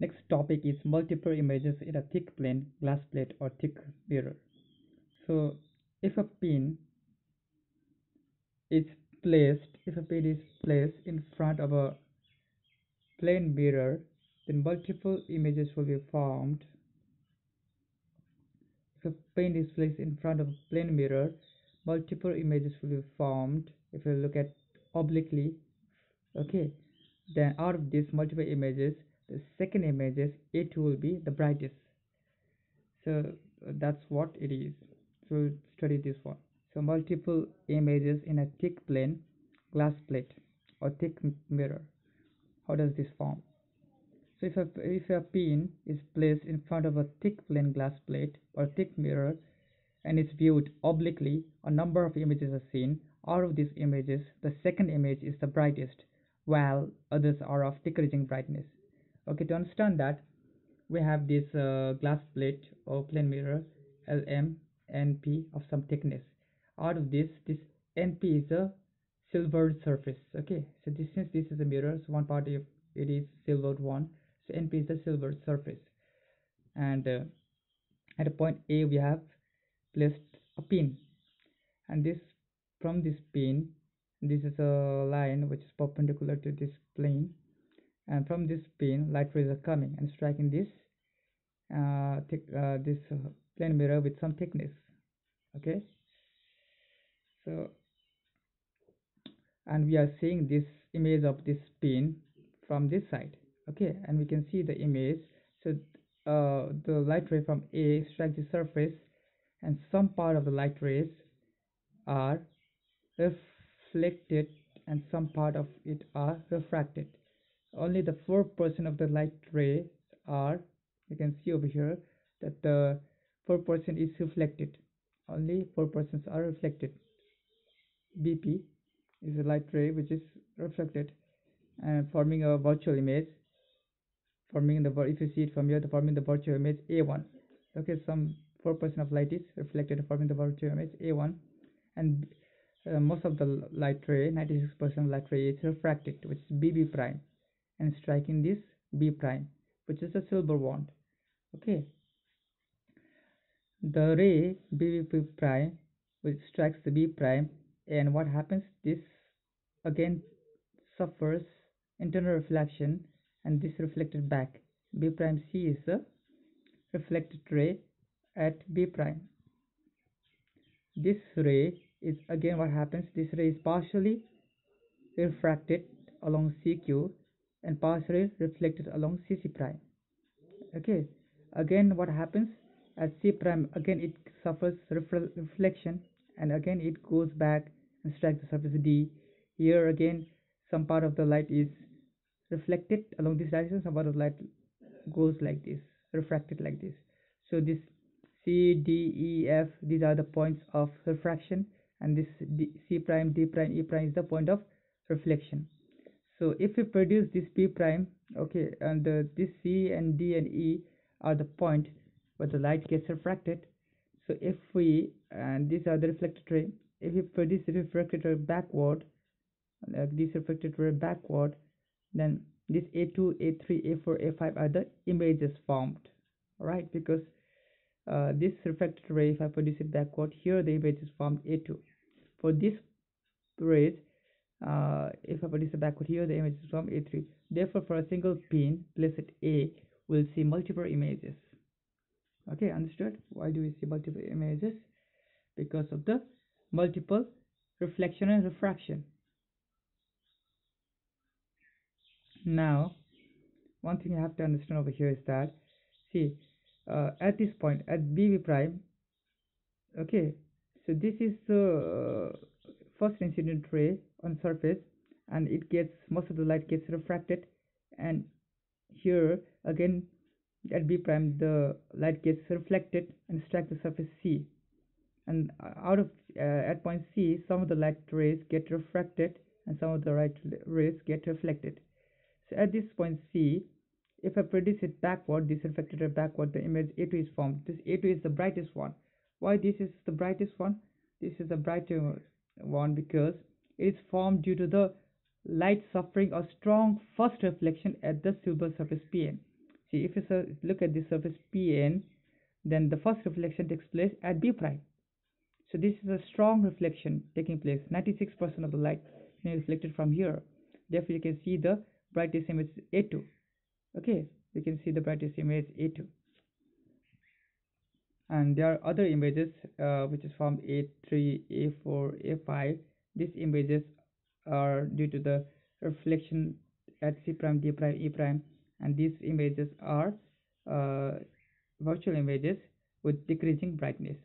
Next topic is multiple images in a thick plane, glass plate or thick mirror. So if a pin is placed in front of a plane mirror, then multiple images will be formed. If a pin is placed in front of a plane mirror, multiple images will be formed. If you look at obliquely, okay, then out of these multiple images, the second images, it will be the brightest. So that's what it is. So study this one. So multiple images in a thick plane, glass plate or thick mirror. How does this form? So if a pin is placed in front of a thick plane glass plate or thick mirror and is viewed obliquely, a number of images are seen. Out of these images, the second image is the brightest, while others are of decreasing brightness. Okay, to understand that, we have this glass plate or plane mirror LM NP of some thickness. Out of this NP is a silvered surface. Okay, so since this is a mirror, so one part of it is silvered one, so NP is the silvered surface. And at a point A we have placed a pin, and this from this pin, this is a line which is perpendicular to this plane, and from this pin light rays are coming and striking this plane mirror with some thickness. Okay, so and we are seeing this image of this pin from this side. Okay, and we can see the image. So the light ray from A strikes the surface, and some part of the light rays are reflected and some part of it are refracted. Only the 4% of the light ray are, you can see over here that the 4% is reflected. Only 4% are reflected. BP is a light ray which is reflected and forming a virtual image. If you see it from here, forming the virtual image A1. Okay, some 4% of light is reflected, forming the virtual image A1, and most of the light ray, 96% light ray, is refracted, which is BB prime, and striking this B prime, which is a silver wand. Okay, the ray BB prime which strikes the B prime, and what happens? This again suffers internal reflection, and this reflected back. B prime C is the reflected ray at B prime. This ray is again what happens? This ray is partially refracted along CQ and partially reflected along CC prime. Okay, again what happens at C prime? Again it suffers reflection, and again it goes back and strikes the surface D. Here again some part of the light is reflected along this direction, some part of the light goes like this, refracted like this. So this C, D, E, F, these are the points of refraction, and this C prime, D prime, E prime is the point of reflection. So if we produce this P prime, okay, and this C and D and E are the point where the light gets refracted. So if we, and these are the reflected ray, if we produce the refracted ray backward, this refracted ray backward, then this A2, A3, A4, A5 are the images formed, right? Because this refracted ray, if I produce it backward, here the image is formed A2. For this rays, if I produce it backward, here the image is from A3. Therefore, for a single pin placed at A, we'll see multiple images. Okay, understood? Why do we see multiple images? Because of the multiple reflection and refraction. Now, one thing you have to understand over here is that, see, at this point, at BB prime, okay, so this is the first incident ray on surface, and it gets, most of the light gets refracted, and here again at B prime the light gets reflected and strikes the surface C, and out of at point C some of the light rays get refracted and some of the light rays get reflected. So at this point C, if I produce it backward, this reflected ray backward, the image A2 is formed. This A2 is the brightest one. Why this is the brightest one? This is the brighter one because it is formed due to the light suffering a strong first reflection at the silver surface PN. See, if you look at the surface Pn, then the first reflection takes place at B prime. So this is a strong reflection taking place. 96% of the light being reflected from here. Therefore, you can see the brightest image A2. Okay, we can see the brightest image A2. And there are other images which is from A3, A4, A5. These images are due to the reflection at C prime, D prime, E prime, and these images are uh, virtual images with decreasing brightness.